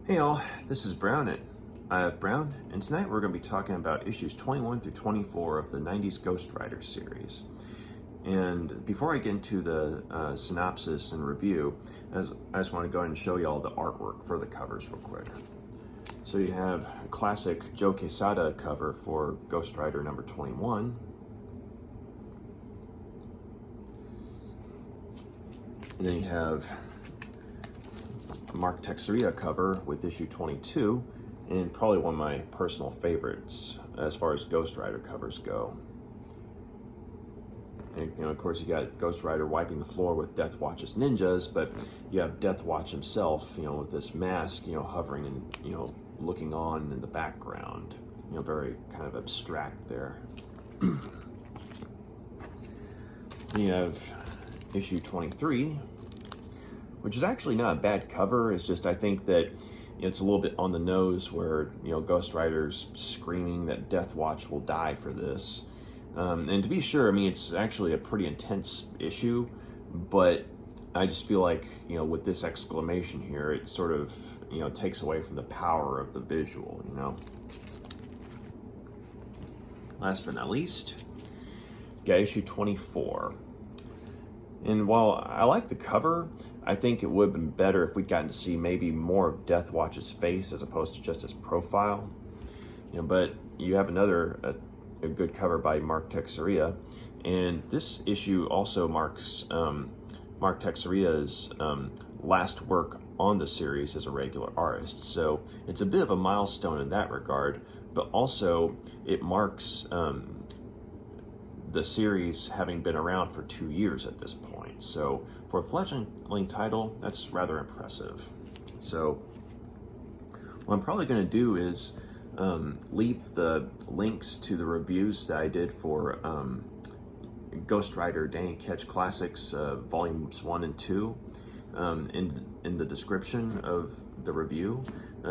Hey all, this is Brown at IF Brown, and tonight we're going to be talking about issues 21 through 24 of the 90s Ghost Rider series. And before I get into the synopsis and review, I just want to go ahead and show you all the artwork for the covers real quick. So you have a classic Joe Quesada cover for Ghost Rider number 21. And then you have Mark Texeira cover with issue 22, and probably one of my personal favorites as far as Ghost Rider covers go. And, of course, you got Ghost Rider wiping the floor with Deathwatch's ninjas, but you have Deathwatch himself, with this mask, hovering and, looking on in the background, very kind of abstract there. You have issue 23, which is actually not a bad cover. It's just, I think that it's a little bit on the nose where, Ghost Rider's screaming that Deathwatch will die for this. And to be sure, it's actually a pretty intense issue, but I just feel like, with this exclamation here, it sort of, takes away from the power of the visual, Last but not least, got issue 24. And while I like the cover, I think it would have been better if we'd gotten to see maybe more of Deathwatch's face as opposed to just his profile. But you have another a good cover by Mark Texeira, and this issue also marks Mark Texeira's last work on the series as a regular artist. So it's a bit of a milestone in that regard, but also it marks the series having been around for 2 years at this point. So for a fledgling title, that's rather impressive. So what I'm probably going to do is leave the links to the reviews that I did for Ghost Rider Danny Ketch Classics volumes 1 and 2 in the description of the review,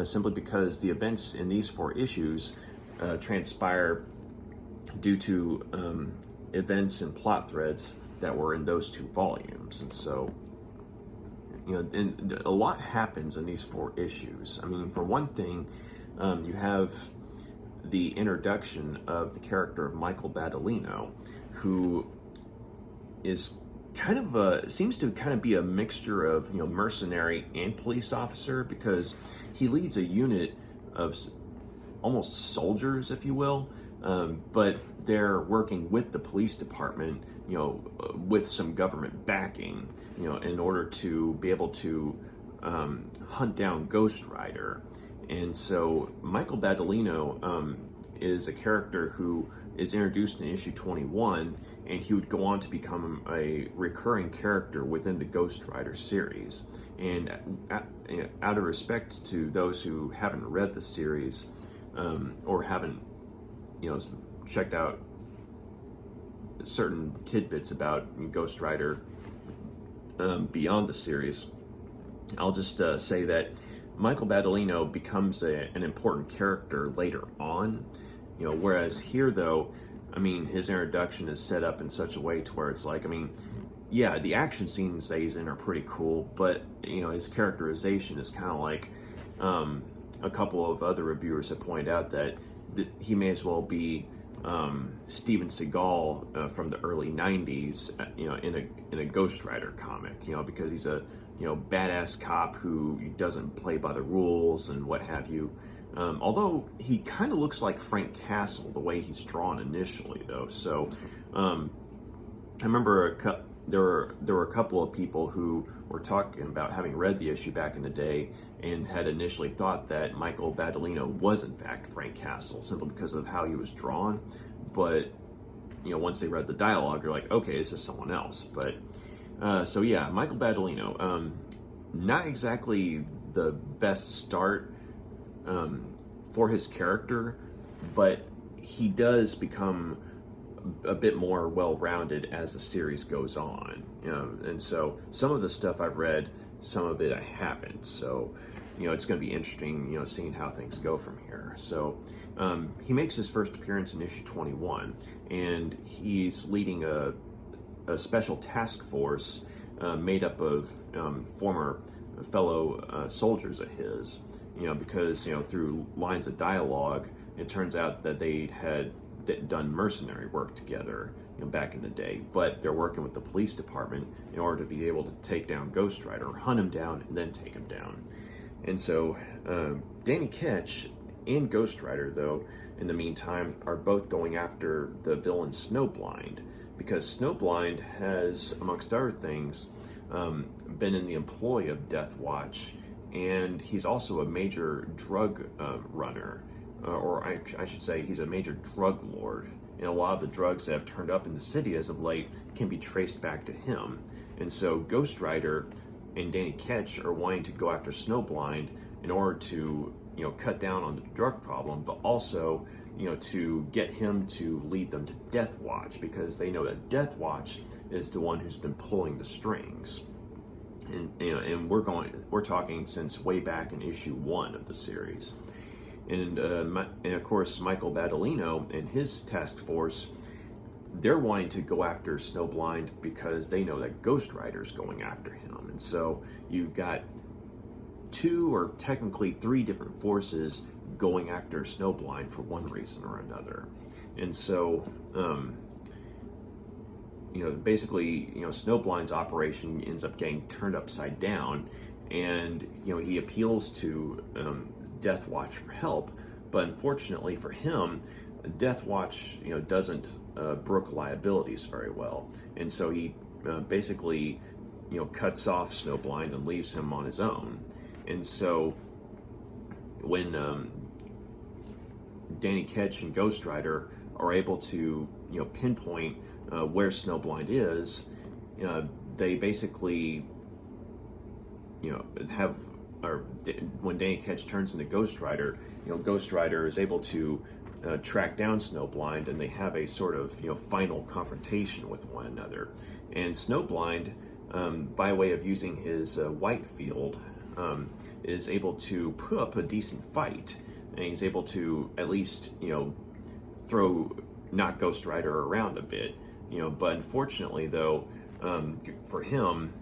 simply because the events in these 4 issues transpire due to events and plot threads that were in those 2 volumes. And so, and a lot happens in these 4 issues. For one thing, you have the introduction of the character of Michael Badilino, who is seems to be a mixture of, mercenary and police officer, because he leads a unit of almost soldiers, if you will, but they're working with the police department, with some government backing, in order to be able to hunt down Ghost Rider. And so Michael Badilino is a character who is introduced in issue 21, and he would go on to become a recurring character within the Ghost Rider series. And out of respect to those who haven't read the series, or haven't, checked out certain tidbits about Ghost Rider beyond the series, I'll just say that Michael Badilino becomes an important character later on, whereas here, though, his introduction is set up in such a way to where it's like, yeah, the action scenes that he's in are pretty cool, but, his characterization is kind of like, a couple of other reviewers have pointed out that he may as well be Steven Seagal from the early 90s, in a Ghost Rider comic, because he's a, badass cop who doesn't play by the rules and what have you. Although he kind of looks like Frank Castle the way he's drawn initially, though. So I remember there were a couple of people who were talking about having read the issue back in the day and had initially thought that Michael Badilino was in fact Frank Castle, simply because of how he was drawn. But once they read the dialogue, they're like, okay, this is someone else. But so yeah, Michael Badilino, not exactly the best start for his character, but he does become a bit more well-rounded as the series goes on, and so some of the stuff I've read, some of it I haven't, so it's going to be interesting, seeing how things go from here. So he makes his first appearance in issue 21, and he's leading a special task force made up of former fellow soldiers of his, because through lines of dialogue, it turns out that they had done mercenary work together, back in the day, but they're working with the police department in order to be able to take down Ghost Rider, hunt him down, and then take him down. And so Danny Ketch and Ghost Rider, though, in the meantime, are both going after the villain Snowblind, because Snowblind has, amongst other things, been in the employ of Deathwatch, and he's also a major drug runner, or I should say he's a major drug lord. And a lot of the drugs that have turned up in the city as of late can be traced back to him. And so Ghost Rider and Danny Ketch are wanting to go after Snowblind in order to, cut down on the drug problem, but also, to get him to lead them to Deathwatch, because they know that Deathwatch is the one who's been pulling the strings. And we're talking since way back in issue 1 of the series. And of course, Michael Badilino and his task force, they're wanting to go after Snowblind because they know that Ghost Rider's going after him. And so you've got 2 or technically 3 different forces going after Snowblind for one reason or another. And so, basically, Snowblind's operation ends up getting turned upside down, and he appeals to Deathwatch for help, but unfortunately for him, Deathwatch doesn't brook liabilities very well, and so he basically cuts off Snowblind and leaves him on his own. And so when Danny Ketch and Ghost Rider are able to pinpoint where Snowblind is, they basically when Danny Ketch turns into Ghost Rider, Ghost Rider is able to track down Snowblind, and they have a sort of final confrontation with one another. And Snowblind, by way of using his white field, is able to put up a decent fight, and he's able to at least knock Ghost Rider around a bit. But unfortunately, though, for him,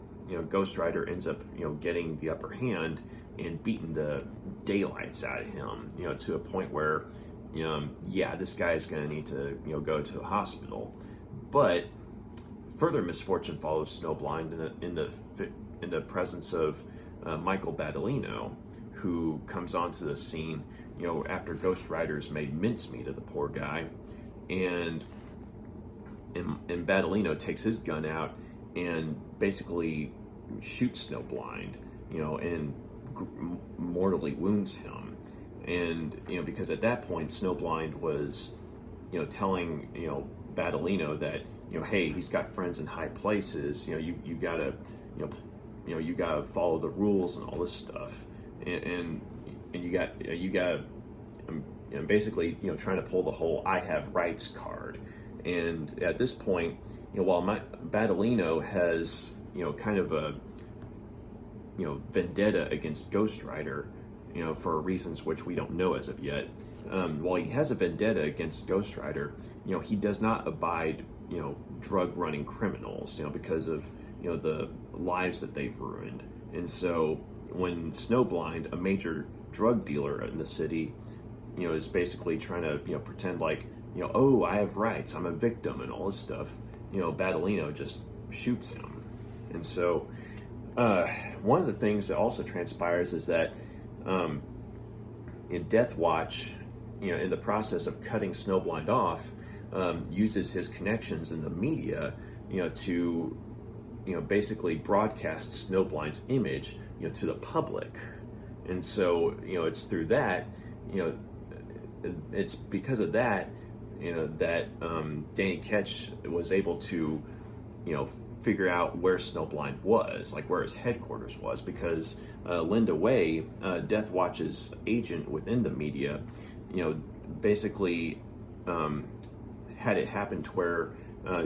Ghost Rider ends up, getting the upper hand and beating the daylights out of him, to a point where, this guy is going to need to, go to a hospital. But further misfortune follows Snowblind in the presence of Michael Badilino, who comes onto the scene, after Ghost Rider's made mincemeat of the poor guy, and Badilino takes his gun out and basically shoots Snowblind, and mortally wounds him. And because at that point Snowblind was telling Badilino that hey, he's got friends in high places, you gotta you gotta follow the rules and all this stuff, and you gotta basically trying to pull the whole I have rights card. And at this point, while Badilino has kind of a vendetta against Ghost Rider, for reasons which we don't know as of yet, while he has a vendetta against Ghost Rider, he does not abide drug running criminals, because of the lives that they've ruined. And so when Snowblind, a major drug dealer in the city, is basically trying to pretend like oh, I have rights, I'm a victim, and all this stuff, Badilino just shoots him. And so one of the things that also transpires is that in Deathwatch, in the process of cutting Snowblind off, uses his connections in the media, to basically broadcast Snowblind's image, to the public. And so it's through that, it's because of that, that Danny Ketch was able to, figure out where Snowblind was, like where his headquarters was, because Linda Way, Deathwatch's agent within the media, basically had it happen to where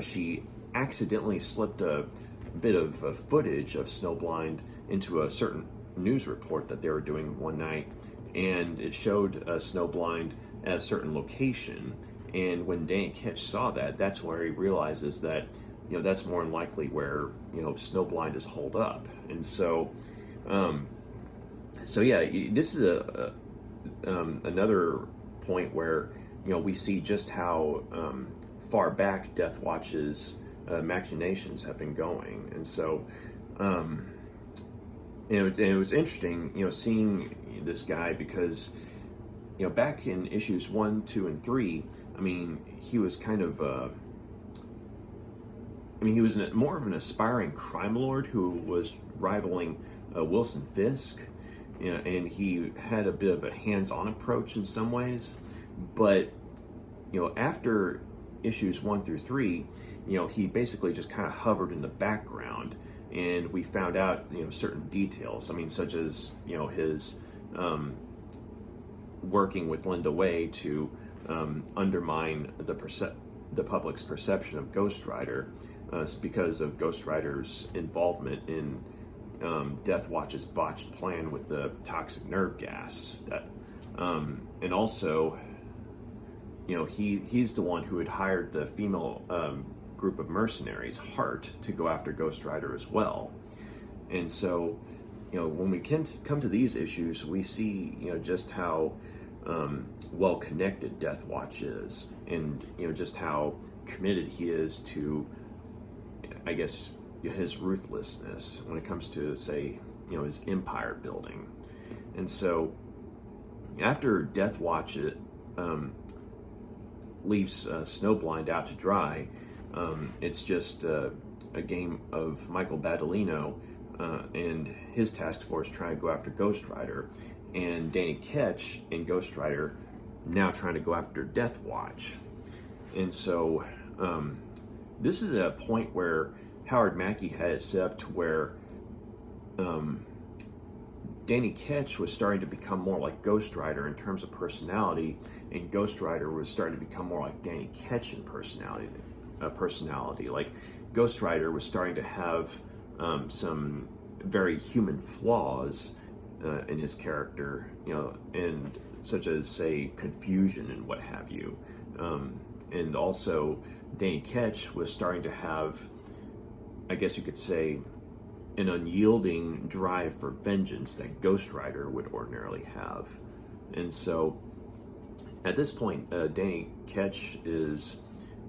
she accidentally slipped a bit of footage of Snowblind into a certain news report that they were doing one night, and it showed Snowblind at a certain location. And when Danny Ketch saw that, that's where he realizes that that's more than likely where Snowblind is holed up. And so So yeah, this is another point where we see just how far back Deathwatch's machinations have been going, and so it was interesting seeing this guy because back in issues 1, 2, and 3, I mean he was kind of he was more of an aspiring crime lord who was rivaling Wilson Fisk. And he had a bit of a hands-on approach in some ways, but after issues 1 through 3, he basically just kind of hovered in the background, and we found out certain details. I mean, such as his working with Linda Way to undermine the public's perception of Ghost Rider, because of Ghost Rider's involvement in Deathwatch's botched plan with the toxic nerve gas. And also, he's the one who had hired the female group of mercenaries, Heart, to go after Ghost Rider as well. And so, when we come to these issues, we see just how well connected Deathwatch is, and just how committed he is to, I guess, his ruthlessness when it comes to, say, his empire building. And so after Deathwatch leaves Snowblind out to dry, it's just a game of Michael Badilino and his task force trying to go after Ghost Rider, and Danny Ketch and Ghost Rider now trying to go after Deathwatch. And so this is a point where Howard Mackie had it set up to where Danny Ketch was starting to become more like Ghost Rider in terms of personality, and Ghost Rider was starting to become more like Danny Ketch in personality. Like Ghost Rider was starting to have some very human flaws in his character, and such as, say, confusion and what have you. And also, Danny Ketch was starting to have, I guess you could say, an unyielding drive for vengeance that Ghost Rider would ordinarily have. And so, at this point, Danny Ketch is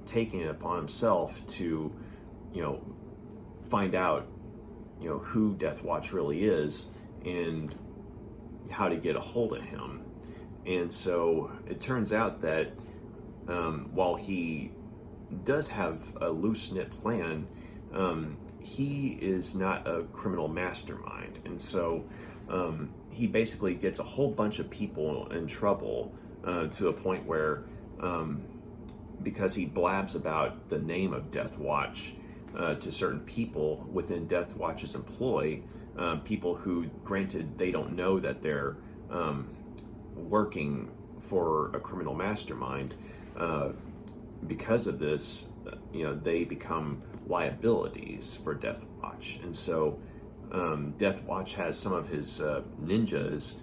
taking it upon himself to, find out, who Deathwatch really is and how to get a hold of him. And so it turns out that while he does have a loose-knit plan, he is not a criminal mastermind. And so he basically gets a whole bunch of people in trouble to a point where, because he blabs about the name of Deathwatch to certain people within Deathwatch's employ, people who, granted, they don't know that they're working for a criminal mastermind. Because of this, they become liabilities for Deathwatch. And so Deathwatch has some of his ninjas,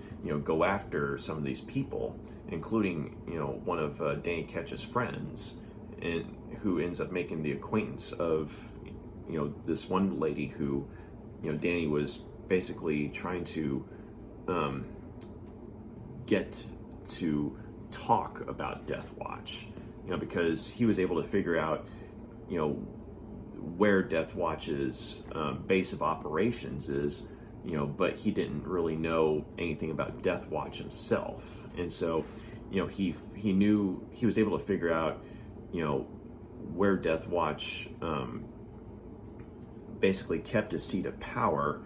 go after some of these people, including, one of Danny Ketch's friends, and who ends up making the acquaintance of, this one lady who, Danny was basically trying to get to talk about Deathwatch, because he was able to figure out, where Deathwatch's base of operations is, but he didn't really know anything about Deathwatch himself. And so, he knew, he was able to figure out, where Deathwatch basically kept his seat of power,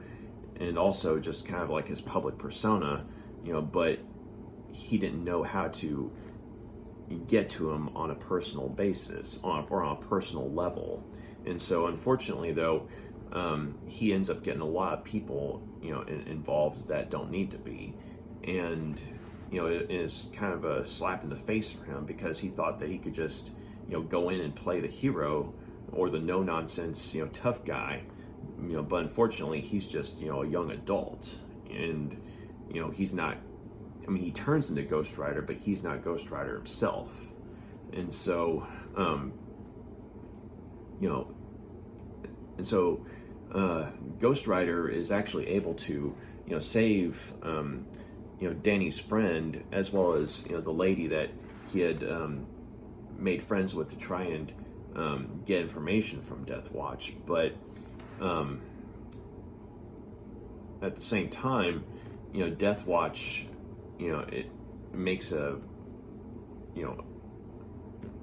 and also just kind of like his public persona, but he didn't know how to get to him on a personal basis, or on a personal level. And so, unfortunately, though, he ends up getting a lot of people, involved that don't need to be. And, it is kind of a slap in the face for him, because he thought that he could just, go in and play the hero or the no-nonsense, tough guy. But unfortunately, he's just, a young adult. And, he's not, he turns into Ghost Rider, but he's not Ghost Rider himself. And so, Ghost Rider is actually able to, save Danny's friend, as well as the lady that he had made friends with to try and get information from Deathwatch. But at the same time, Deathwatch, it makes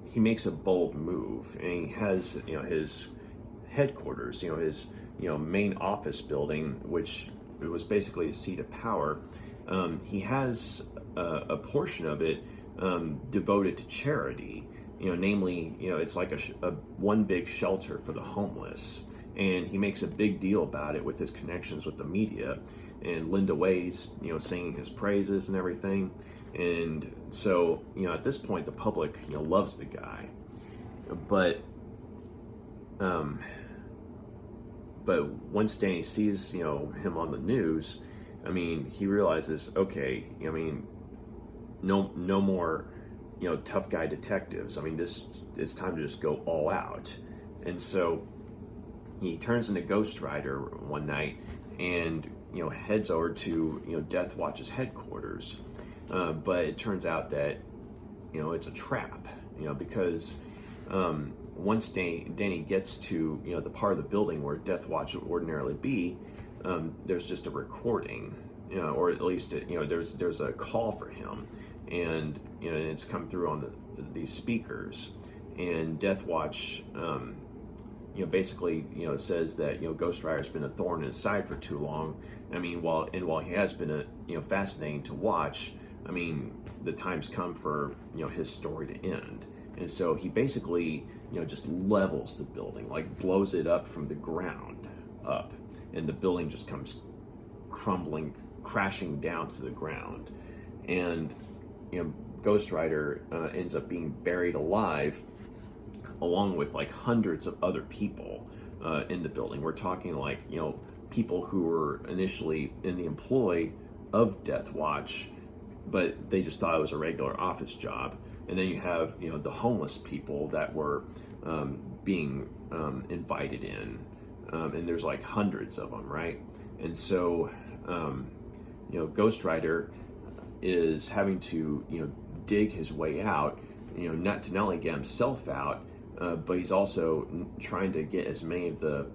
he makes a bold move, and he has his headquarters, his main office building, which it was basically a seat of power. He has a portion of it devoted to charity, namely, it's like a one big shelter for the homeless. And he makes a big deal about it with his connections with the media, and Linda Way's, singing his praises and everything. And so, at this point, the public, loves the guy. But once Danny sees, him on the news, he realizes, okay, no more, tough guy detectives. It's time to just go all out. And so he turns into Ghost Rider one night and, heads over to, Deathwatch's headquarters. But it turns out that, it's a trap, because once Danny gets to, the part of the building where Deathwatch would ordinarily be, there's just a recording, or at least, there's a call for him, and, it's come through on these speakers, and Deathwatch, basically, says that, Ghost Rider's been a thorn in his side for too long. While he has been fascinating to watch, the time's come for, his story to end. And so he basically, just levels the building, like blows it up from the ground up, and the building just comes crashing down to the ground. And, Ghost Rider ends up being buried alive, along with like hundreds of other people in the building. We're talking like, people who were initially in the employ of Deathwatch, but they just thought it was a regular office job. And then you have, the homeless people that were being invited in, and there's like hundreds of them, right? And so, Ghost Rider is having to, dig his way out, not only get himself out, but he's also trying to get as many of the,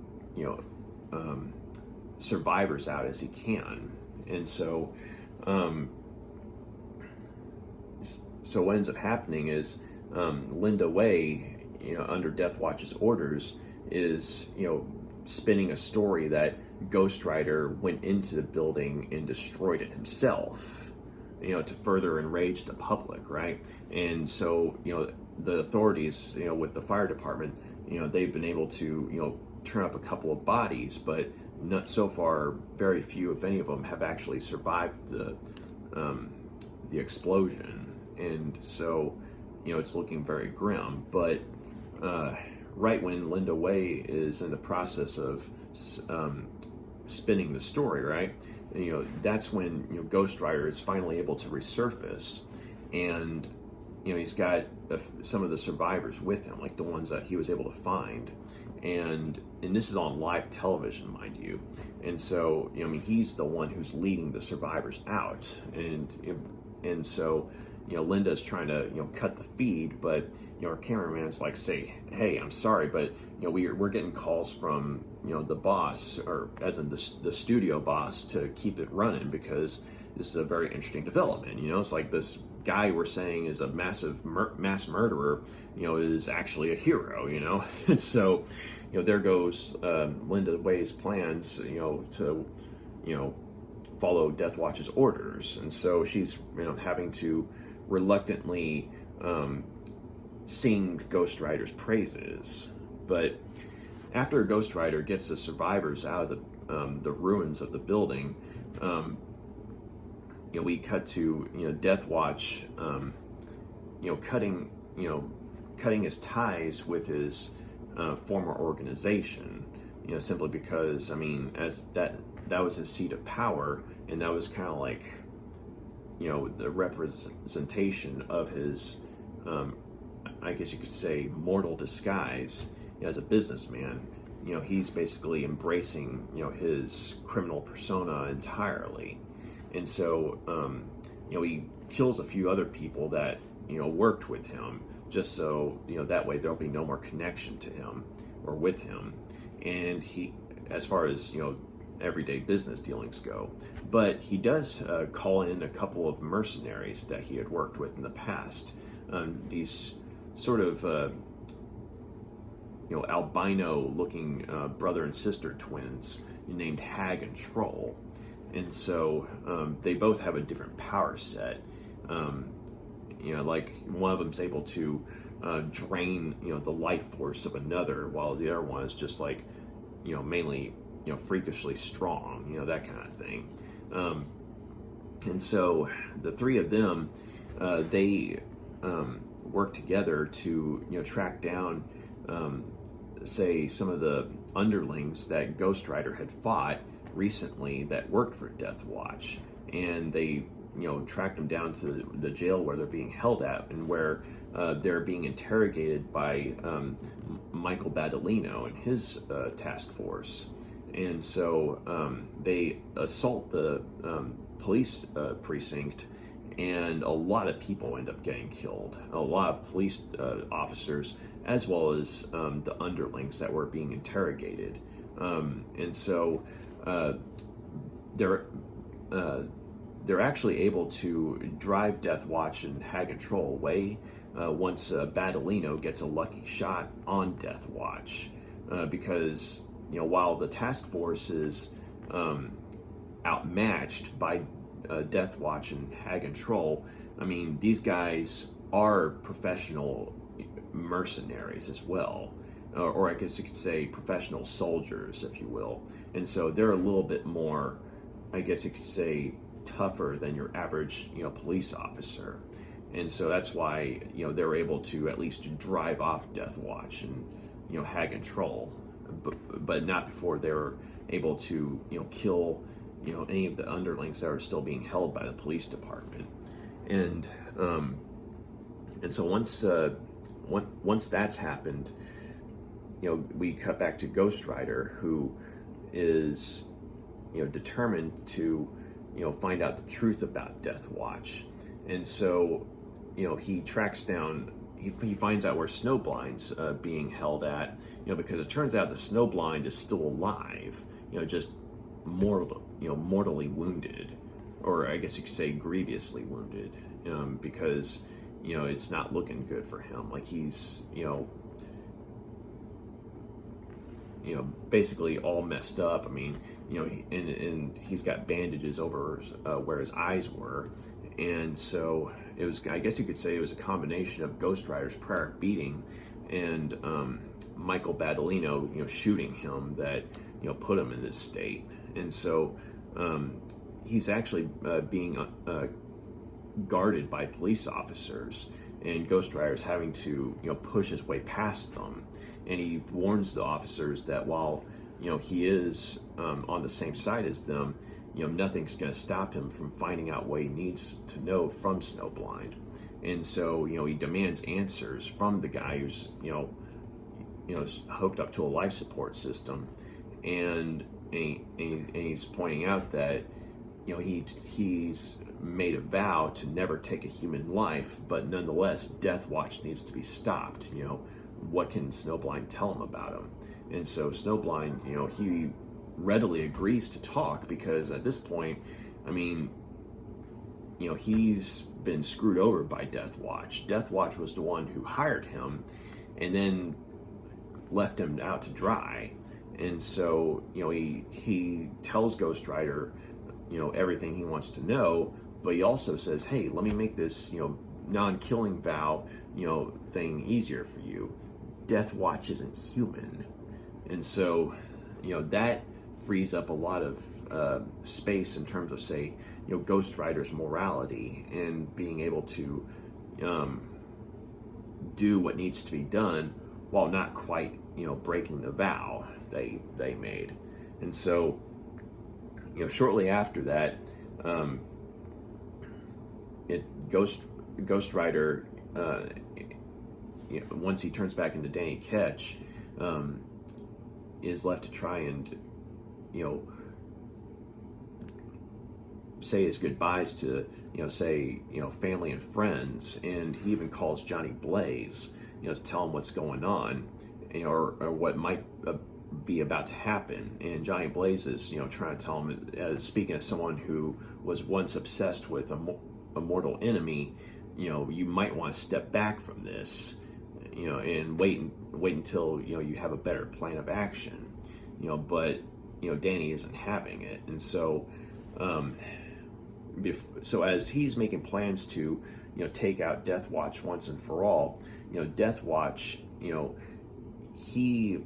survivors out as he can. And so, so what ends up happening is Linda Way, under Deathwatch's orders, is, spinning a story that Ghost Rider went into the building and destroyed it himself, to further enrage the public, right? And so, the authorities, with the fire department, they've been able to, turn up a couple of bodies, but not so far, very few, if any of them, have actually survived the explosion. And so, it's looking very grim. But right when Linda Way is in the process of spinning the story, right, that's when Ghost Rider is finally able to resurface, and he's got some of the survivors with him, like the ones that he was able to find, and this is on live television, mind you. And so he's the one who's leading the survivors out, and so Linda's trying to cut the feed, but our cameraman's like, say, hey, I'm sorry, but we're getting calls from the boss, or as in the studio boss, to keep it running, because this is a very interesting development. It's like this guy we're saying is a massive mass murderer, is actually a hero. And so there goes Linda Way's plans, to follow Deathwatch's orders. And so she's having to reluctantly sing Ghost Rider's praises. But after Ghost Rider gets the survivors out of the ruins of the building, we cut to Deathwatch cutting his ties with his former organization, simply because as that was his seat of power, and that was kind of like the representation of his I guess you could say mortal disguise as a businessman. he's basically embracing, his criminal persona entirely. And so, he kills a few other people that, worked with him, just so, that way there'll be no more connection to him or with him. And he, as far as, everyday business dealings go. But he does call in a couple of mercenaries that he had worked with in the past. These sort of, albino-looking brother and sister twins named Hag and Troll. And so they both have a different power set. Like one of them's able to drain, the life force of another, while the other one is just like, mainly, freakishly strong, that kind of thing. And so the three of them, they work together to, track down, say, some of the underlings that Ghost Rider had fought recently that worked for Deathwatch. And they, tracked them down to the jail where they're being held at, and where they're being interrogated by Michael Badilino and his task force. And so they assault the police precinct, and a lot of people end up getting killed. A lot of police officers, as well as the underlings that were being interrogated. And so they're actually able to drive Deathwatch and Hag and Troll away once Badilino gets a lucky shot on Deathwatch, because while the task force is outmatched by Deathwatch and Hag and Troll, I mean, these guys are professional mercenaries as well, or I guess you could say professional soldiers, if you will. And so they're a little bit more, I guess you could say, tougher than your average, police officer. And so that's why, they're able to at least drive off Deathwatch and, Hag and Troll, but not before they're able to, kill, any of the underlings that are still being held by the police department. And so once that's happened, we cut back to Ghost Rider, who is, determined to, find out the truth about Deathwatch. And so, he tracks down, he finds out where Snowblind's being held at, because it turns out the Snowblind is still alive, just mortally wounded, or I guess you could say grievously wounded, because, it's not looking good for him. Like he's, basically all messed up. I mean, and he's got bandages over where his eyes were. And so it was, I guess you could say it was a combination of Ghost Rider's prior beating and Michael Badilino, shooting him that, put him in this state. And so he's actually being guarded by police officers, and Ghost Rider's having to, push his way past them. And he warns the officers that while, he is on the same side as them, nothing's going to stop him from finding out what he needs to know from Snowblind. And so, he demands answers from the guy who's, hooked up to a life support system. And he's pointing out that, he's made a vow to never take a human life, but nonetheless, Deathwatch needs to be stopped. What can Snowblind tell him about him? And so Snowblind, he readily agrees to talk, because at this point, I mean, he's been screwed over by Deathwatch. Deathwatch was the one who hired him and then left him out to dry. And so, he tells Ghost Rider, everything he wants to know, but he also says, hey, let me make this, non-killing vow, thing easier for you. Deathwatch isn't human. And so, that frees up a lot of space in terms of, say, Ghost Rider's morality and being able to do what needs to be done while not quite, breaking the vow they made. And so, shortly after that, Ghost Rider, once he turns back into Danny Ketch, is left to try and, you know, say his goodbyes to, you know, say, you know, family and friends, and he even calls Johnny Blaze, you know, to tell him what's going on, you know, or what might be about to happen. And Johnny Blaze is, you know, trying to tell him, speaking as someone who was once obsessed with a mortal enemy, you know, you might want to step back from this, you know, and wait until, you know, you have a better plan of action, you know. But, you know, Danny isn't having it, and so so as he's making plans to, you know, take out Deathwatch once and for all, you know, Deathwatch, you know, he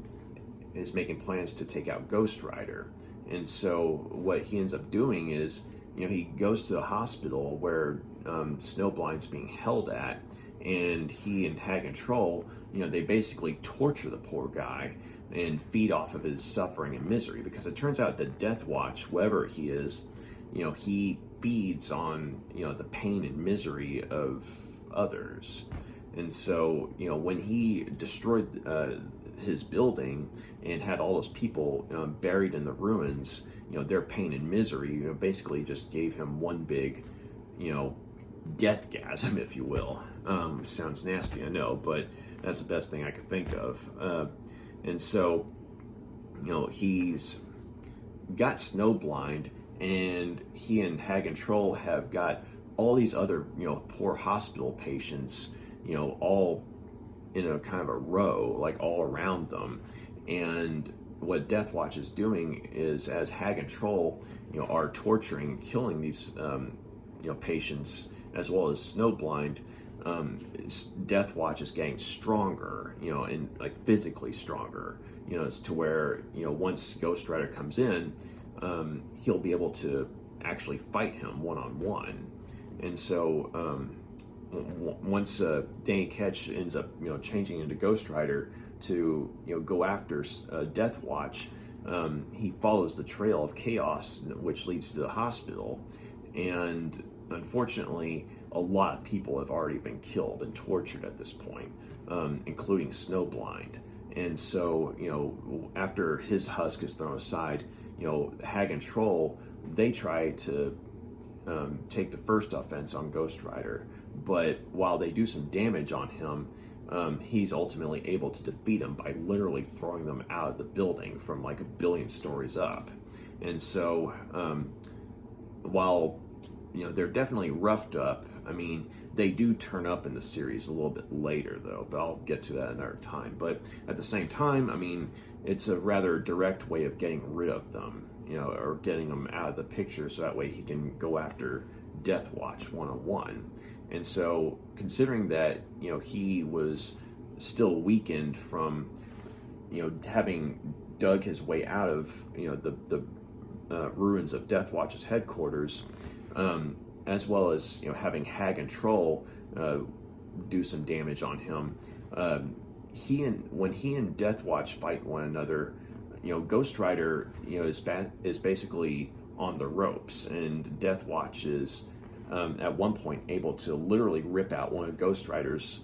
is making plans to take out Ghost Rider. And so what he ends up doing is, you know, he goes to the hospital where Snowblind's being held at, and he and Hag and Troll, you know, they basically torture the poor guy and feed off of his suffering and misery, because it turns out that Deathwatch, whoever he is, you know, he feeds on, you know, the pain and misery of others. And so, you know, when he destroyed his building and had all those people buried in the ruins, you know, their pain and misery, you know, basically just gave him one big, you know, deathgasm, if you will. Sounds nasty, I know, but that's the best thing I could think of. And so, you know, he's got Snowblind, and he and Hag and Troll have got all these other, you know, poor hospital patients, you know, all in a kind of a row, like all around them. And what Deathwatch is doing is, as Hag and Troll, you know, are torturing and killing these, you know, patients, as well as Snowblind, Deathwatch is getting stronger, you know, and like physically stronger, you know, to where, you know, once Ghost Rider comes in, he'll be able to actually fight him one-on-one. And so once Danny Ketch ends up, you know, changing into Ghost Rider to, you know, go after Deathwatch, he follows the trail of chaos, which leads to the hospital. And unfortunately, a lot of people have already been killed and tortured at this point, including Snowblind. And so, you know, after his husk is thrown aside, you know, Hag and Troll, they try to take the first offense on Ghost Rider. But while they do some damage on him, he's ultimately able to defeat him by literally throwing them out of the building from like 1 billion stories up. And so, while, you know, they're definitely roughed up, I mean, they do turn up in the series a little bit later, though, but I'll get to that another time. But at the same time, I mean, it's a rather direct way of getting rid of them, you know, or getting them out of the picture, so that way he can go after Deathwatch one-on-one. And so, considering that, you know, he was still weakened from, you know, having dug his way out of, you know, the ruins of Deathwatch's headquarters, as well as, you know, having Hag and Troll do some damage on him, when he and Deathwatch fight one another, you know, Ghost Rider, you know, is basically on the ropes, and Deathwatch is at one point able to literally rip out one of Ghost Rider's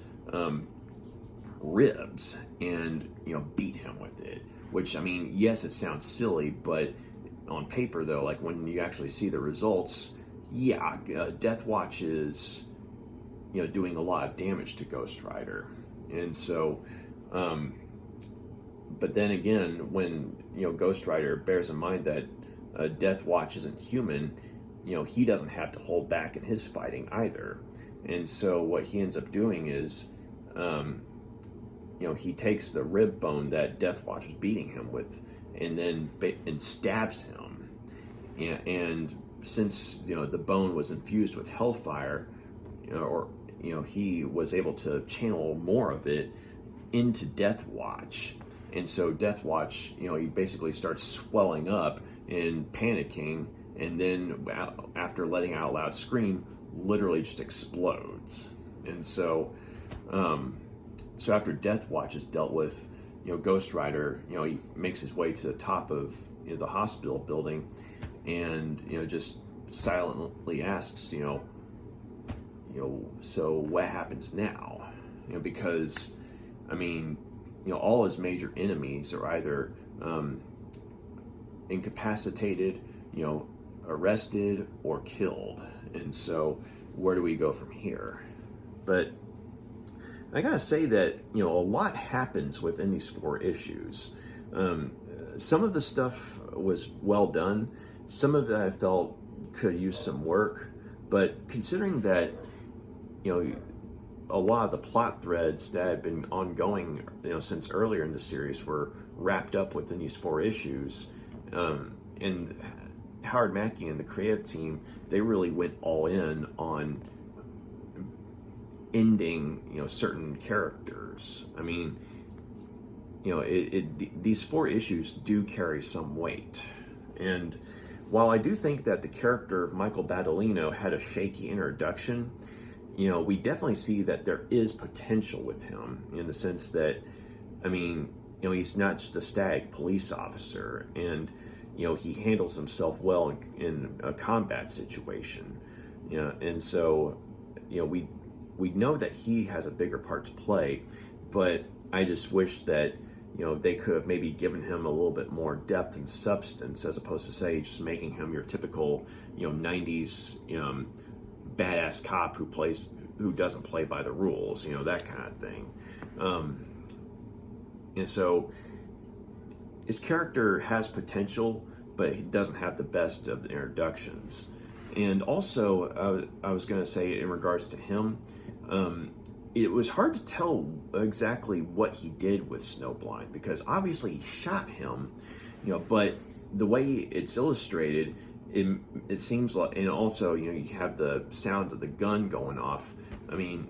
ribs and, you know, beat him with it. Which, I mean, yes, it sounds silly, but on paper, though, like when you actually see the results, yeah, Deathwatch is, you know, doing a lot of damage to Ghost Rider. And so, but then again, when, you know, Ghost Rider bears in mind that Deathwatch isn't human, you know, he doesn't have to hold back in his fighting either. And so what he ends up doing is, you know, he takes the rib bone that Deathwatch was beating him with, and then stabs him. And since, you know, the bone was infused with hellfire, you know, or, you know, he was able to channel more of it into Deathwatch. And so Deathwatch, you know, he basically starts swelling up and panicking, and then after letting out a loud scream, literally just explodes. And so, so after Deathwatch is dealt with, you know, Ghost Rider, you know, he makes his way to the top of, you know, the hospital building, and, you know, just silently asks, you know, so what happens now? You know, because, I mean, you know, all his major enemies are either incapacitated, arrested, or killed. And so where do we go from here? But I gotta say that, a lot happens within these 4 issues. Some of the stuff was well done. Some of it I felt could use some work. But considering that, a lot of the plot threads that had been ongoing, since earlier in the series were wrapped up within these 4 issues, and Howard Mackie and the creative team, they really went all in on ending, certain characters. I mean, these 4 issues do carry some weight. And while I do think that the character of Michael Badilino had a shaky introduction, we definitely see that there is potential with him in the sense that, he's not just a static police officer, and, he handles himself well in a combat situation. And so, we know that he has a bigger part to play, but I just wish that, they could have maybe given him a little bit more depth and substance, as opposed to, say, just making him your typical, 90s, badass cop who doesn't play by the rules, that kind of thing. And so his character has potential, but he doesn't have the best of the introductions. And also, I was going to say, in regards to him, it was hard to tell exactly what he did with Snowblind, because obviously he shot him, but the way it's illustrated, it seems like, and also, you have the sound of the gun going off. I mean,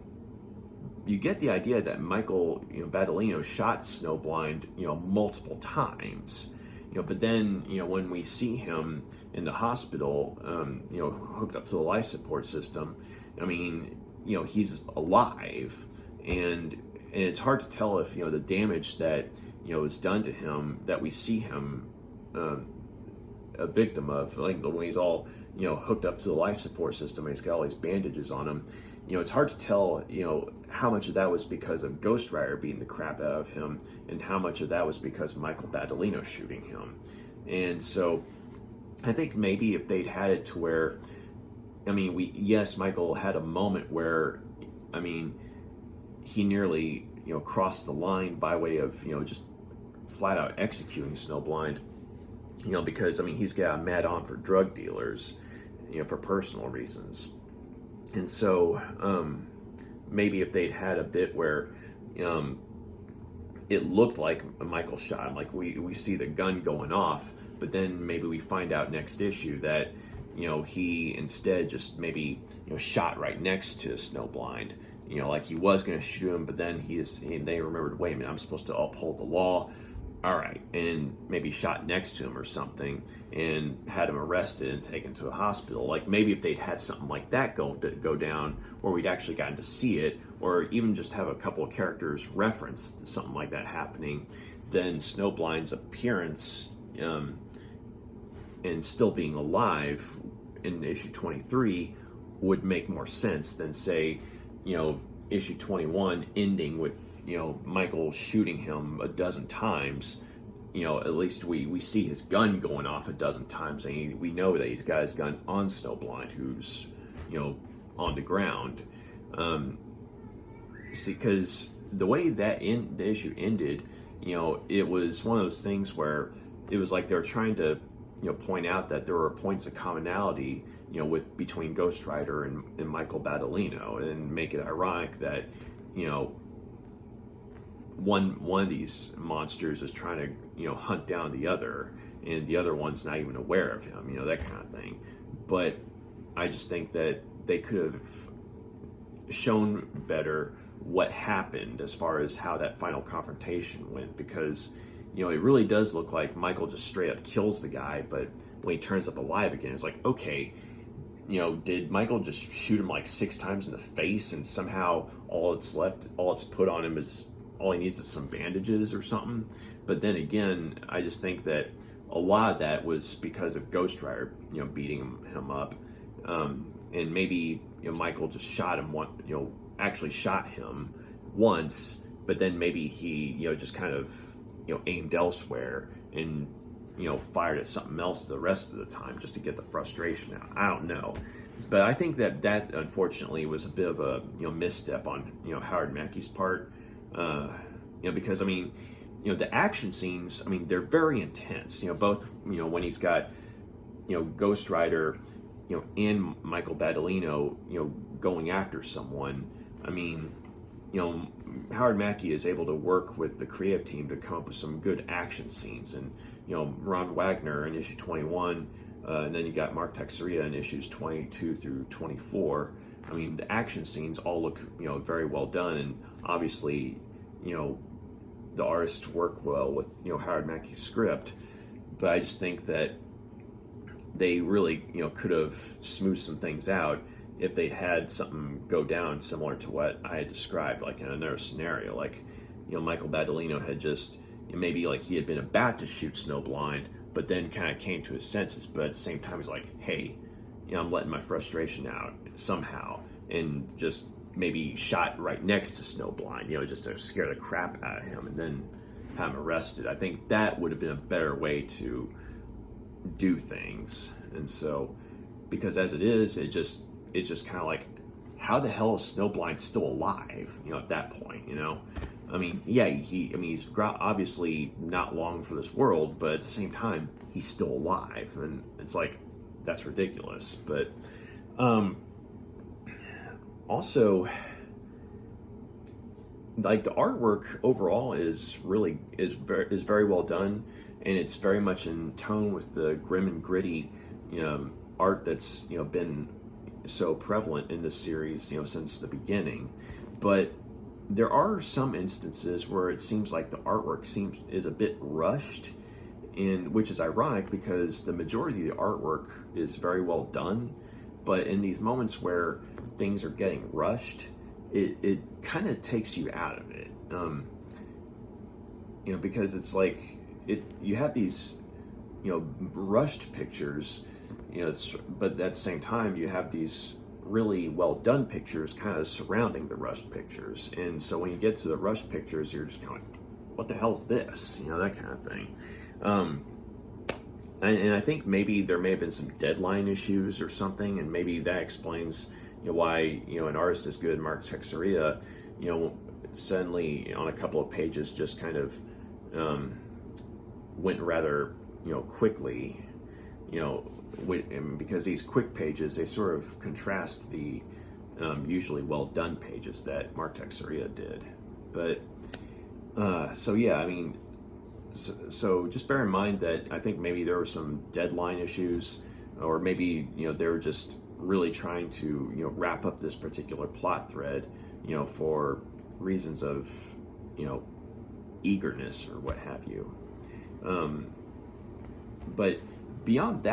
you get the idea that Michael, Badilino shot Snowblind, multiple times, but then, when we see him in the hospital, hooked up to the life support system, he's alive, and it's hard to tell if, the damage that, is done to him, that we see him, a victim of, like when he's all, hooked up to the life support system, and he's got all these bandages on him. It's hard to tell, how much of that was because of Ghost Rider beating the crap out of him, and how much of that was because of Michael Badilino shooting him. And so I think maybe if they'd had it to where, yes, Michael had a moment where, he nearly, crossed the line by way of, just flat out executing Snowblind, because, he's got mad on for drug dealers, for personal reasons. And so maybe if they'd had a bit where it looked like Michael shot him, like we see the gun going off, but then maybe we find out next issue that, he instead just maybe, shot right next to Snowblind, like he was going to shoot him, but then they remembered, wait a minute, I'm supposed to uphold the law. All right, and maybe shot next to him or something, and had him arrested and taken to a hospital. Like maybe if they'd had something like that go down, where we'd actually gotten to see it, or even just have a couple of characters reference something like that happening, then Snowblind's appearance and still being alive in issue 23 would make more sense than, say, issue 21 ending with, Michael shooting him a dozen times. At least we see his gun going off a dozen times, and we know that he's got his gun on Snowblind, who's, on the ground. See, because the way that the issue ended, it was one of those things where it was like they were trying to, point out that there were points of commonality, between Ghost Rider and Michael Badilino, and make it ironic that, one of these monsters is trying to, hunt down the other, and the other one's not even aware of him, that kind of thing. But I just think that they could have shown better what happened as far as how that final confrontation went, because, it really does look like Michael just straight up kills the guy, but when he turns up alive again, it's like, okay, did Michael just shoot him like 6 times in the face, and somehow all it's put on him is, all he needs is some bandages or something? But then again, I just think that a lot of that was because of Ghost Rider, beating him up, and maybe Michael just shot him actually shot him once, but then maybe he just kind of aimed elsewhere, and fired at something else the rest of the time just to get the frustration out. I don't know, but I think that unfortunately was a bit of a misstep on Howard Mackie's part. Because I mean, the action scenes, I mean, they're very intense. Both when he's got Ghost Rider, and Michael Badilino, going after someone. I mean, Howard Mackie is able to work with the creative team to come up with some good action scenes. And, Ron Wagner in issue 21, and then you got Mark Texeira in issues 22 through 24. I mean, the action scenes all look, very well done. And obviously, the artists work well with, Howard Mackie's script. But I just think that they really, could have smoothed some things out if they had something go down similar to what I had described, like in another scenario. Like, Michael Badilino had just, maybe like he had been about to shoot Snowblind, but then kind of came to his senses. But at the same time, he's like, hey, I'm letting my frustration out somehow. And just maybe shot right next to Snowblind, just to scare the crap out of him and then have him arrested. I think that would have been a better way to do things. And so, because as it is, it's just kind of like, how the hell is Snowblind still alive? At that point, I mean, yeah, he's obviously not long for this world, but at the same time, he's still alive, and it's like, that's ridiculous. But also, like, the artwork overall is very well done, and it's very much in tone with the grim and gritty art that's been so prevalent in this series since the beginning. But there are some instances where it seems like the artwork is a bit rushed, and which is ironic because the majority of the artwork is very well done. But in these moments where things are getting rushed, it kind of takes you out of it, because it's like you have these rushed pictures, but at the same time you have these really well done pictures kind of surrounding the rushed pictures. And so when you get to the rushed pictures, you're just kind of like, what the hell's this? That kind of thing. And I think maybe there may have been some deadline issues or something, and maybe that explains why an artist as good as Mark Texeira, suddenly on a couple of pages just kind of went rather quickly, because these quick pages, they sort of contrast the usually well done pages that Mark Texeira did. But so yeah, I mean, so just bear in mind that I think maybe there were some deadline issues, or maybe they were just really trying to wrap up this particular plot thread for reasons of eagerness or what have you. But beyond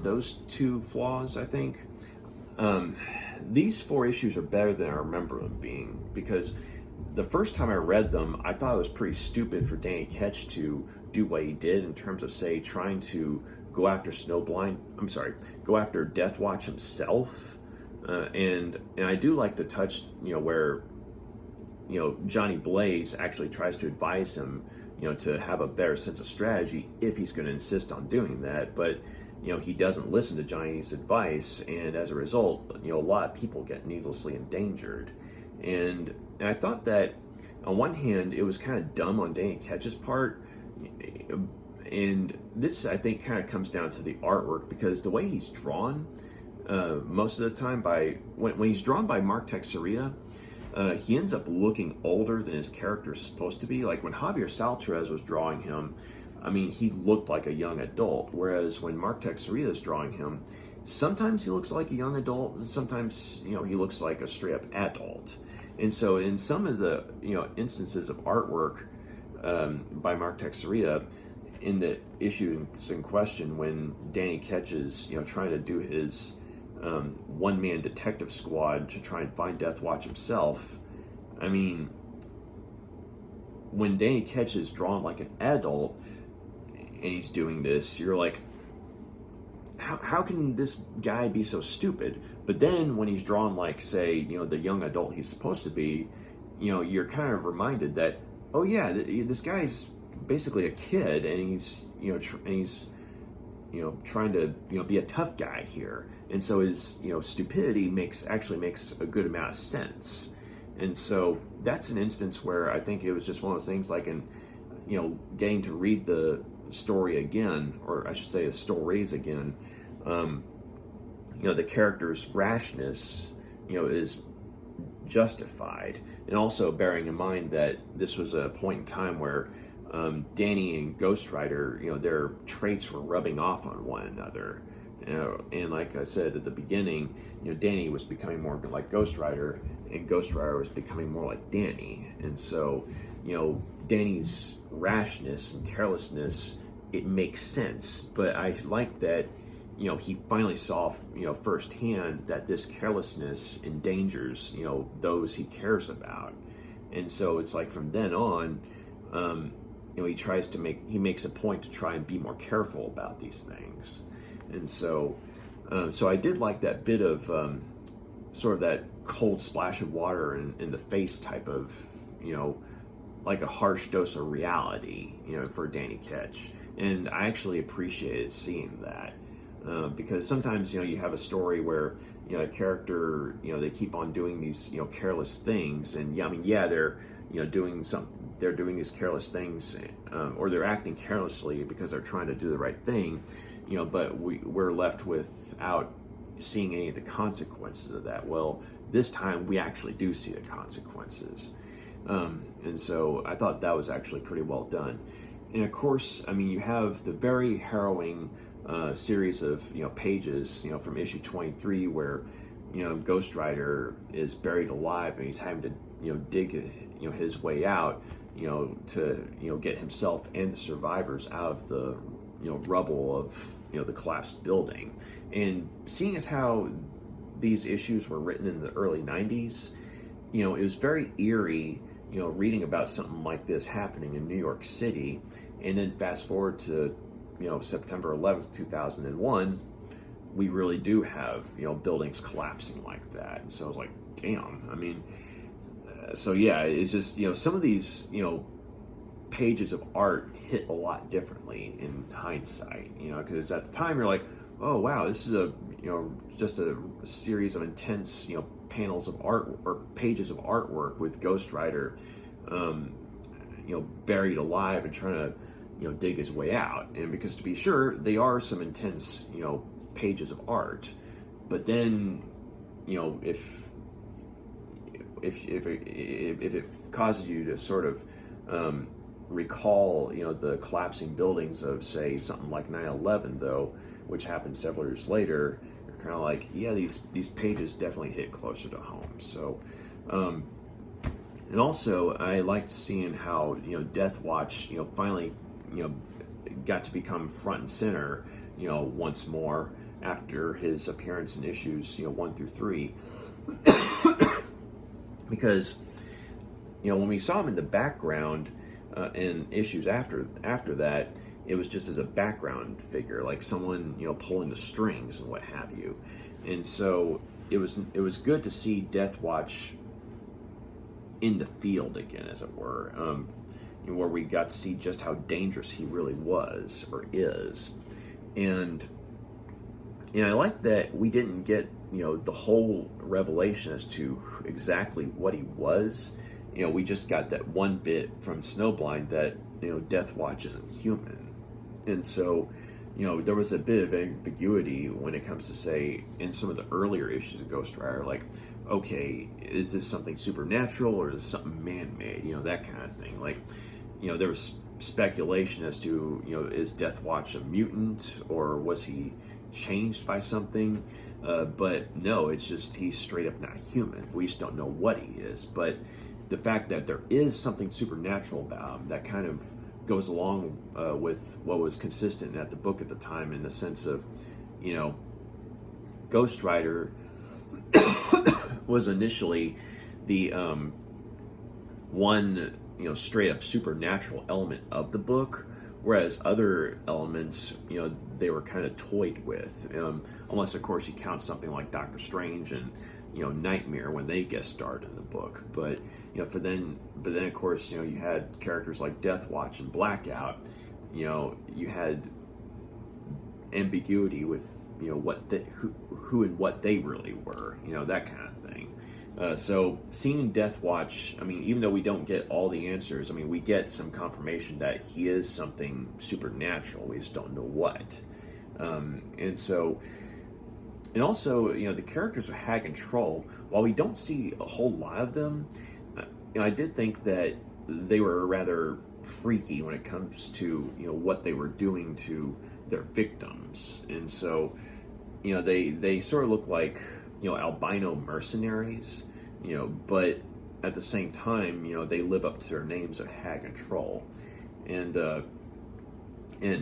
those two flaws, I think these 4 issues are better than I remember them being, because the first time I read them, I thought it was pretty stupid for Danny Ketch to do what he did in terms of, say, trying to go after go after Deathwatch himself. And I do like the touch, where, Johnny Blaze actually tries to advise him, to have a better sense of strategy if he's going to insist on doing that. But, he doesn't listen to Johnny's advice, and as a result, a lot of people get needlessly endangered. And I thought that, on one hand, it was kind of dumb on Danny Ketch's part, and this, I think, kind of comes down to the artwork, because the way he's drawn, most of the time, when he's drawn by Mark Texeira, he ends up looking older than his character is supposed to be. Like when Javier Saltorez was drawing him, I mean, he looked like a young adult, whereas when Mark Texeira is drawing him, sometimes he looks like a young adult, and sometimes, he looks like a straight-up adult. And so in some of the, instances of artwork by Mark Texeira, in the issues in question, when Danny Ketch is, trying to do his one-man detective squad to try and find Deathwatch himself, I mean, when Danny Ketch is drawn like an adult and he's doing this, you're like, how can this guy be so stupid? But then when he's drawn like, say, the young adult he's supposed to be, you're kind of reminded that, oh yeah, this guy's basically a kid, and he's trying to be a tough guy here, and so his stupidity actually makes a good amount of sense. And so that's an instance where I think it was just one of those things, like in getting to read the story again, or I should say the stories again. The character's rashness is justified, and also bearing in mind that this was a point in time where Danny and Ghost Rider, their traits were rubbing off on one another. And like I said at the beginning, Danny was becoming more like Ghost Rider, and Ghost Rider was becoming more like Danny. And so, Danny's rashness and carelessness, it makes sense. But I like that, he finally saw, firsthand that this carelessness endangers, those he cares about. And so it's like from then on, he makes a point to try and be more careful about these things. And so I did like that bit of sort of that cold splash of water in the face type of, like a harsh dose of reality, for Danny Ketch. And I actually appreciated seeing that. Because sometimes, you have a story where, a character, they keep on doing these, careless things. And they're, they're doing these careless things, or they're acting carelessly because they're trying to do the right thing, but we're left without seeing any of the consequences of that. Well, this time we actually do see the consequences. And so I thought that was actually pretty well done. And of course, you have the very harrowing series of pages from issue 23 where Ghost Rider is buried alive, and he's having to dig his way out to get himself and the survivors out of the rubble of the collapsed building. And seeing as how these issues were written in the early 90s, it was very eerie reading about something like this happening in New York City. And then fast forward to September 11th, 2001, we really do have buildings collapsing like that. And so I was like, damn. So yeah, it's just some of these pages of art hit a lot differently in hindsight, because at the time you're like, oh wow, this is just a series of intense panels of art or pages of artwork with Ghost Rider buried alive and trying to dig his way out. And because, to be sure, they are some intense pages of art, but then if it causes you to sort of recall the collapsing buildings of, say, something like 9/11, though, which happened several years later, you're kind of like, yeah, these pages definitely hit closer to home. So and also I liked seeing how Deathwatch finally got to become front and center once more after his appearance in issues 1 through 3. Because when we saw him in the background in issues after that, it was just as a background figure, like someone pulling the strings and what have you. And so it was good to see Deathwatch in the field again, as it were, where we got to see just how dangerous he really was or is. And I like that we didn't get the whole revelation as to exactly what he was. We just got that one bit from Snowblind that Deathwatch isn't human. And so there was a bit of ambiguity when it comes to, say, in some of the earlier issues of Ghost Rider, like, okay, is this something supernatural or is this something man-made, that kind of thing. Like, there was speculation as to, is Deathwatch a mutant, or was he changed by something? But no, it's just he's straight up not human. We just don't know what he is. But the fact that there is something supernatural about him, that kind of goes along with what was consistent at the book at the time, in the sense of, Ghost Rider was initially the one straight up supernatural element of the book, whereas other elements they were kind of toyed with, unless of course you count something like Doctor Strange and Nightmare when they guest starred in the book. But but then of course you had characters like Deathwatch and Blackout. You had ambiguity with what who and what they really were, that kind of thing. So seeing Deathwatch, I mean, even though we don't get all the answers, I mean, we get some confirmation that he is something supernatural. We just don't know what. And also, the characters of Hag and Troll, while we don't see a whole lot of them, I did think that they were rather freaky when it comes to what they were doing to their victims. And so they sort of look like albino mercenaries, but at the same time they live up to their names of Hag and Troll. And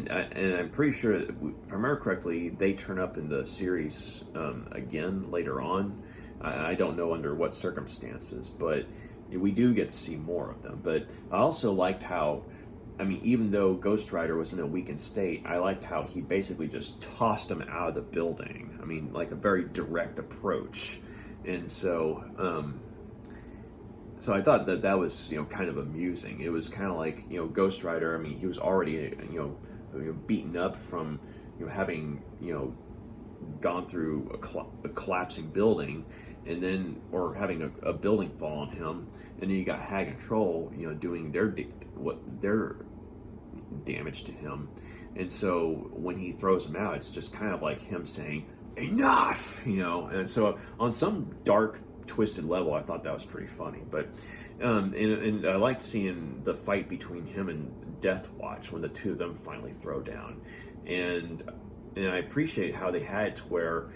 I'm pretty sure that, if I remember correctly, they turn up in the series again later on. I don't know under what circumstances, but we do get to see more of them. But I also liked how, I mean, even though Ghost Rider was in a weakened state, I liked how he basically just tossed him out of the building. I mean, like a very direct approach. And so I thought that was, kind of amusing. It was kind of like, Ghost Rider, I mean, he was already, beaten up from, having, gone through a collapsing building, and then, or having a building fall on him, and then you got Hag and Troll, doing their damage to him. And so when he throws him out, it's just kind of like him saying, enough, and so on some dark, twisted level, I thought that was pretty funny. But and I liked seeing the fight between him and Deathwatch when the two of them finally throw down, and I appreciate how they had it to where,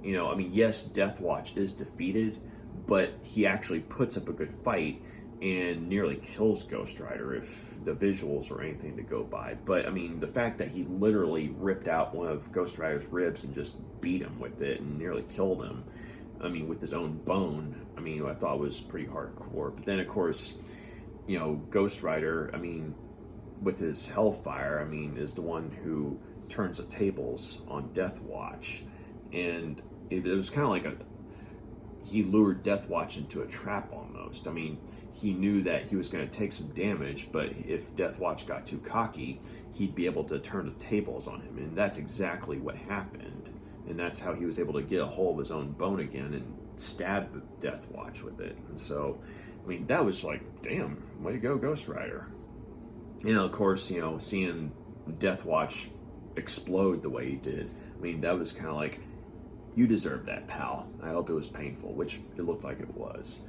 I mean, yes, Deathwatch is defeated, but he actually puts up a good fight and nearly kills Ghost Rider, if the visuals or anything to go by. But I mean, the fact that he literally ripped out one of Ghost Rider's ribs and just beat him with it and nearly killed him, I mean, with his own bone, I mean, I thought was pretty hardcore. But then, of course, Ghost Rider, I mean, with his Hellfire, I mean, is the one who turns the tables on Deathwatch. And it was kind of like he lured Deathwatch into a trap almost. I mean, he knew that he was going to take some damage, but if Deathwatch got too cocky, he'd be able to turn the tables on him. And that's exactly what happened. And that's how he was able to get a hold of his own bone again and stab Deathwatch with it. And so, I mean, that was like, damn, way to go, Ghost Rider. Of course, seeing Deathwatch explode the way he did, I mean, that was kind of like, you deserve that, pal. I hope it was painful, which it looked like it was.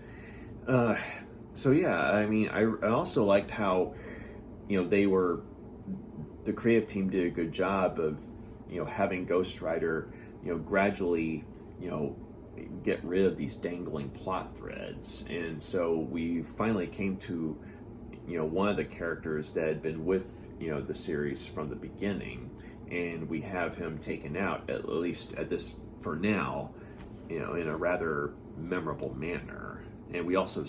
So yeah, I mean, I also liked how, the creative team did a good job of, having Ghost Rider, gradually, get rid of these dangling plot threads. And so we finally came to, one of the characters that had been with, the series from the beginning, and we have him taken out, at least at this, for now, in a rather memorable manner. And we also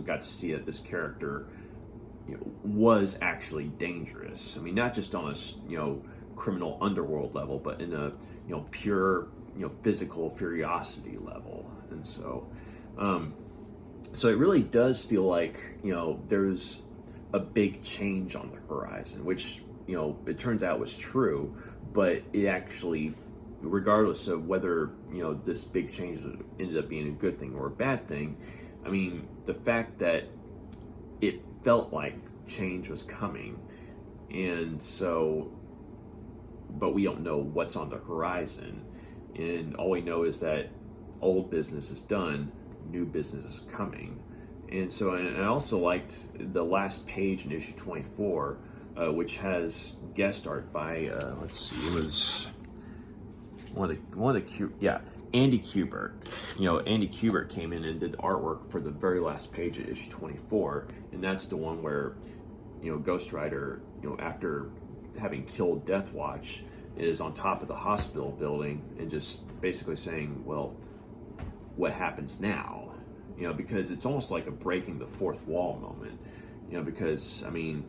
got to see that this character, was actually dangerous. I mean, not just on a, criminal underworld level, but in a, pure, physical curiosity level. And so, so it really does feel like, there's a big change on the horizon, which, it turns out was true, but it actually, regardless of whether, this big change ended up being a good thing or a bad thing, I mean, the fact that it felt like change was coming, and so, but we don't know what's on the horizon, and all we know is that old business is done, new business is coming. And so, and I also liked the last page in issue 24, which has guest art by, let's see, it was Andy Kubert. Andy Kubert came in and did the artwork for the very last page of issue 24, and that's the one where, Ghost Rider, after having killed Deathwatch, is on top of the hospital building and just basically saying, well, what happens now? Because it's almost like a breaking the fourth wall moment, because, I mean,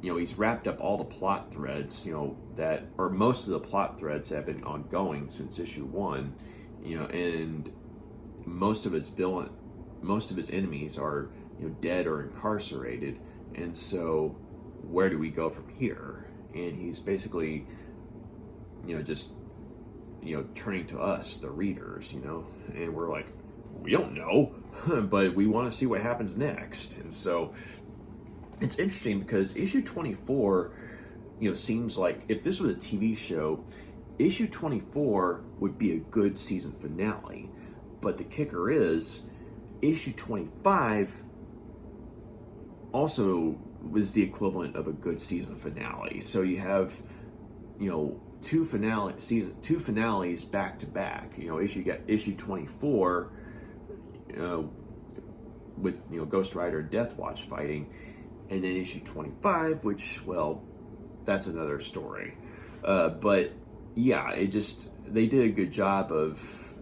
he's wrapped up all the plot threads, that, or most of the plot threads have been ongoing since issue 1, and most of his enemies are dead or incarcerated, and so where do we go from here? And he's basically just turning to us, the readers, and we're like, we don't know, but we want to see what happens next. And so it's interesting because issue 24, seems like if this was a TV show, issue 24 would be a good season finale. But the kicker is, issue 25 also was the equivalent of a good season finale. So you have, two finales back to back. Issue 24 with Ghost Rider and Deathwatch fighting, and then issue 25, which, well, that's another story. But yeah, they did a good job of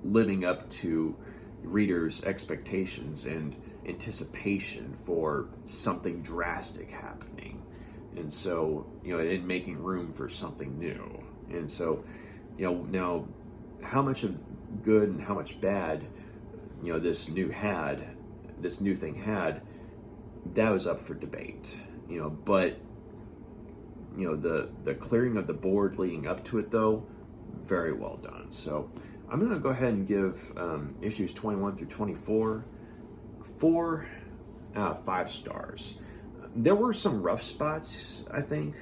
living up to readers' expectations and anticipation for something drastic happening, and so and making room for something new. And so now how much of good and how much bad this new thing had, that was up for debate. But the clearing of the board leading up to it, though, very well done. So I'm going to go ahead and give issues 21 through 24 4 out of 5 stars. There were some rough spots, I think.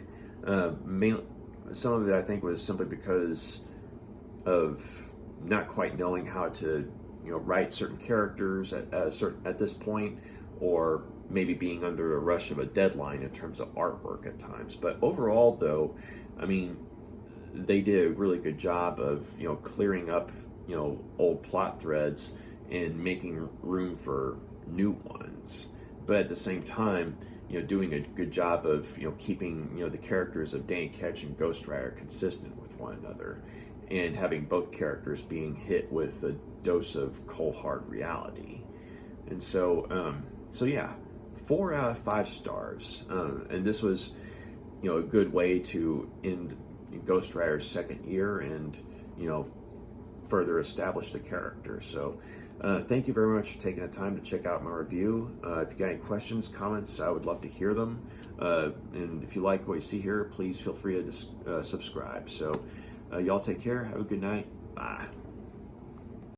Some of it, I think, was simply because of not quite knowing how to write certain characters at this point, or maybe being under a rush of a deadline in terms of artwork at times. But overall, though, I mean, they did a really good job of clearing up old plot threads and making room for new ones. But at the same time, doing a good job of keeping the characters of Danny Ketch and Ghost Rider consistent with one another, and having both characters being hit with a dose of cold hard reality. And so yeah, 4 out of 5 stars. And this was a good way to end Ghost Rider's second year and further establish the character. So thank you very much for taking the time to check out my review. If you got any questions, comments, I would love to hear them. And if you like what you see here, please feel free to subscribe. So y'all take care. Have a good night. Bye.